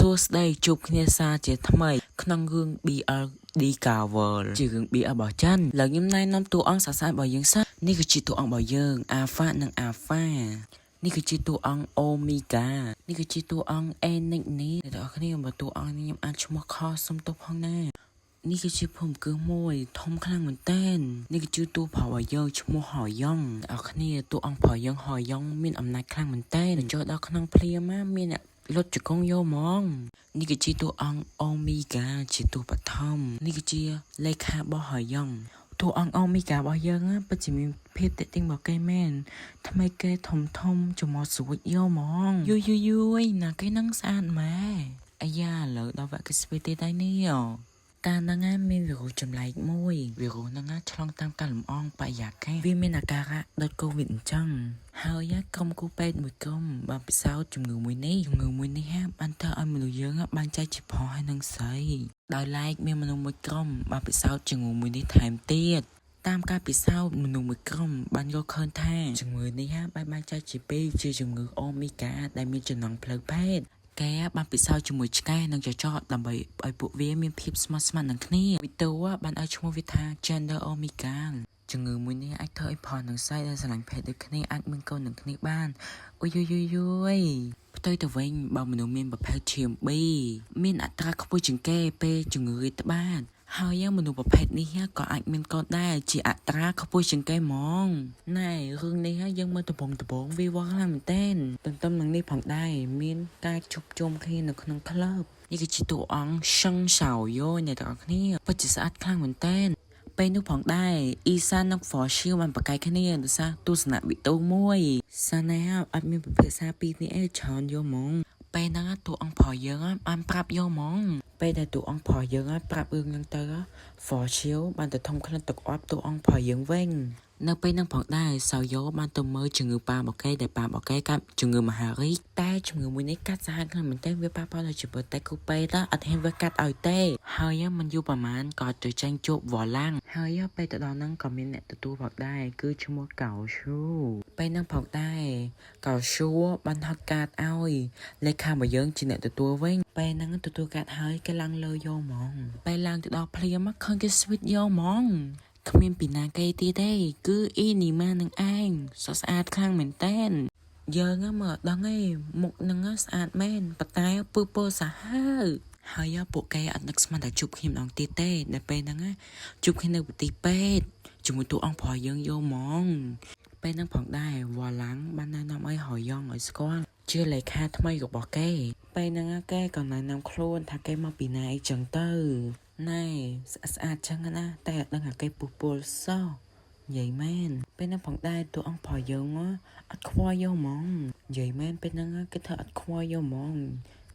សួស្តីជួបគ្នាសារជាថ្មីក្នុងរឿង BLD Cover ជារឿង BL របស់ចិនលើខ្ញុំណែនាំតួអង្គសាស្ត្ររបស់យើងសិននេះគឺជាតួអង្គរបស់យើង Alpha និង Alpha នេះគឺជាតួអង្គ Omega នេះគឺជាតួអង្គ Enix នេះអ្នកទាំងអស់គ្នាបើតួអង្គនេះខ្ញុំអាចឈ្មោះខុសសុំទោសផងណានេះគឺជាភូមិគ្រឹះមួយធំខ្លាំងមែនតើនេះគឺជាតួប្រុសរបស់យើងឈ្មោះហយ៉ងអ្នកគ្នាតួអង្គប្រុសយើងហយ៉ងមានអំណាចខ្លាំងមែនតើចូលដល់ក្នុងភ្លាមមានអ្នកលុតជង្គង់យកហ្មងនេះគឺជាតួអង្គអូមីហ្គាជាតួបឋមនេះគឺជាលេខារបស់ហយ៉ងតួអង្គអូមីហ្គារបស់យើងពិតជាមានភាពតេទៀងរបស់គេមែនថ្មីគេធំចំមកស្រួចយកហ្មងយយណាគេនឹងស្អាតម៉ែអាយ៉ាលើដល់វគ្គស្វេទេដៃនេះកាលហ្នឹងមានវីរុសចម្លែកមួយវីរុសហ្នឹងឆ្លងតាមការលំអងបរិយាកាសវាមានអាការៈដូចកូវីដអញ្ចឹងហើយក្រុមគូពេទ្យមួយក្រុមបានពិសោធន៍ជំងឺមួយនេះបានធ្វើឲ្យមនុស្សយើងបានចែកជាប្រុសហើយនិងស្រីដោយឡែកមានមនុស្សមួយក្រុមបានពិសោធន៍ជំងឺមួយនេះថែមទៀតតាមការពិសោធន៍មនុស្សមួយក្រុមបានយល់ឃើញថាជំងឺនេះបានចែកជាពីរជាជំងឺអូមីហ្គាដែលមានចំណងផ្លូវភេទគេបានពិសោធន៍ជាមួយឆ្កែនិងចចកដើម្បីឲ្យពួកវាមានភាពស្មោះស្ម័គ្រនឹងគ្នាវីតូបានឲ្យឈ្មោះវាថា Gender Omega ជំងឺមួយនេះអាចធ្វើឲ្យប្រុសនិងស្រីដែលស្រឡាញ់ភេទដូចគ្នាអាចមានកូននឹងគ្នាបានអូយផ្ទុយទៅវិញបើមនុស្សមានប្រភេទឈាម B មានអត្រាខ្ពស់ជាងគេពេលជំងឺរាតត្បាតហើយមនុស្សប្រភេទនេះក៏អាចមានកូនដែរជាអត្រាខ្ពស់ជាងគេហ្មងណែរឿងនេះយើងមើលដំបងវាវល់ខ្លាំងមែនទែនទន្ទឹមនឹងនេះផងដែរមានការជួបជុំគ្នានៅក្នុងក្លឹបនេះគឺជាតួអង្គសឹងសោយោអ្នកទាំងអស់គ្នាពិតជាស្អាតខ្លាំងមែនទែនពេលនោះផងដែរអ៊ីសាននិងហ្វឈីលបានប្រកែកគ្នាដោយសារទស្សនវិទូមួយសាណាអត់មានពិភាក្សាពីនេះច្រើនយកហ្មងពេលហ្នឹងតួអង្គប្រុសយើងបានប្រាប់យកហ្មងពេលដែលតួអង្គប្រុសយើងប្រាប់រឿងហ្នឹងទៅហ្វឈីលបានទៅធំក្លិនទឹកអប់តួអង្គប្រុសយើងវិញនៅពេលហ្នឹងផងដែរសោយោបានទៅមើលជំងឺប៉ារបស់គេដែលប៉ារបស់គេកាត់ជំងឺមហារីកតែជំងឺមួយនេះកាត់សាហាវខ្លាំងមែនទែនវាប៉ះពាល់ដល់ជីវិតតែគូពេទ្យអត់ហ៊ានវាកាត់ឲ្យទេហើយមិនយូរប្រហែលក៏ទៅចាញ់ជួបវ៉ាឡាំងហើយពេលទៅដល់ហ្នឹងក៏មានអ្នកទទួលផងដែរគឺឈ្មោះកៅស៊ូពេលហ្នឹងផងដែរកៅស៊ូបានហត់កាត់ឲ្យលេខារបស់យើងជាអ្នកទទួលវិញពេលហ្នឹងទទួលកាត់ហើយគេឡើងលើយកហ្មងពេលឡើងទៅដល់ភ្លាមឃើញគេស្វីតយកហ្មងគ្មានពីណាគេទៀតទេគឺអ៊ីនីម៉ានឹងឯងស្អាតខ្លាំងមែនតើយើងមើលដល់ឯងមុខនឹងស្អាតមែនប៉ុន្តែពើពោសាហាវហើយពួកគេអត់នឹកស្មានថាជួបគ្នាម្ដងទៀតទេដល់ពេលហ្នឹងជួបគ្នានៅប្រទេសពេទ្យជាមួយតួអង្គប្រុសយើងយកហ្មងពេលហ្នឹងផងដែរវ៉ាឡាំងបានណែនាំឲ្យហយ៉ងឲ្យស្គាល់ជាលេខាថ្មីរបស់គេពេលហ្នឹងគេក៏ណែនាំខ្លួនថាគេមកពីណាអីចឹងទៅណែស្អាតចឹងណាតែអត់ដឹងថាគេពុះពលសោះនិយាយមែនពេលហ្នឹងផងដែរតួអង្គប្រុសយើងអត់ខ្វល់យកហ្មងនិយាយមែនពេលហ្នឹងគេធ្វើអត់ខ្វល់យកហ្មង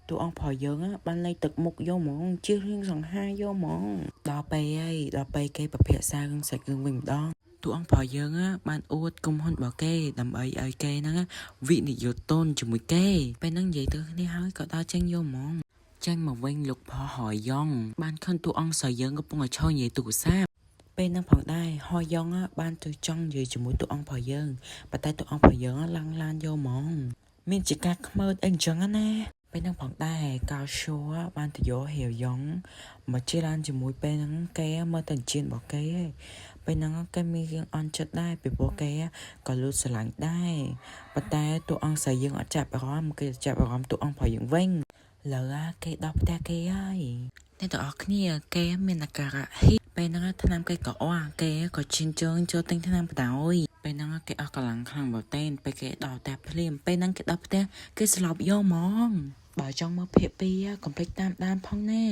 តួអង្គប្រុសយើងបានលេខទឹកមុខយកហ្មងជារឿងសង្ហាយកហ្មងដល់ពេលគេពិភាក្សារឿងសាច់រឿងវិញម្ដងតួអង្គប្រុសយើងបានអួតគុំហ៊ុនរបស់គេដើម្បីឲ្យគេហ្នឹងវិនិយោគទុនជាមួយគេពេលហ្នឹងនិយាយទៅគ្នាហើយក៏ដល់ចេញយកហ្មងចាញ់មកវិញលោកផោហយ៉ងបានឃើញតួអង្គស្រីយើងកំពុងតែឈរនិយាយទូរស័ព្ទពេលហ្នឹងផងដែរហយ៉ងបានទៅចង់និយាយជាមួយតួអង្គប្រុសយើងប៉ុន្តែតួអង្គប្រុសយើងឡើងឡានយកហ្មងមានជាការខ្មើអីអញ្ចឹងណាពេលហ្នឹងផងដែរកៅស៊ូបានទៅយកហៀវយ៉ងមកជិះឡានជាមួយពេលហ្នឹងគេមើលទៅជៀនរបស់គេពេលហ្នឹងគេមានរឿងអន់ចិត្តដែរពីព្រោះគេក៏លូតស្រឡាញ់ដែរប៉ុន្តែតួអង្គស្រីយើងអត់ចាប់អារម្មណ៍គេចាប់អារម្មណ៍តួអង្គប្រុសយើងវិញលើគេដល់ផ្ទះគេហើយអ្នកទាំងអស់គ្នាគេមានអាការៈហ៊ីពេលហ្នឹងថ្នាំគេក៏អស់គេក៏ជិញ្ជើញចូលទិញថ្នាំបដ ாய் ពេលហ្នឹងគេអស់កម្លាំងខ្លាំងមែនទែនពេលគេដល់ផ្ទះភ្លាមពេលហ្នឹងគេដល់ផ្ទះគេស្លាប់យកហ្មងបើចង់មើលភាគ2កុំភ្លេចតាមដានផងណា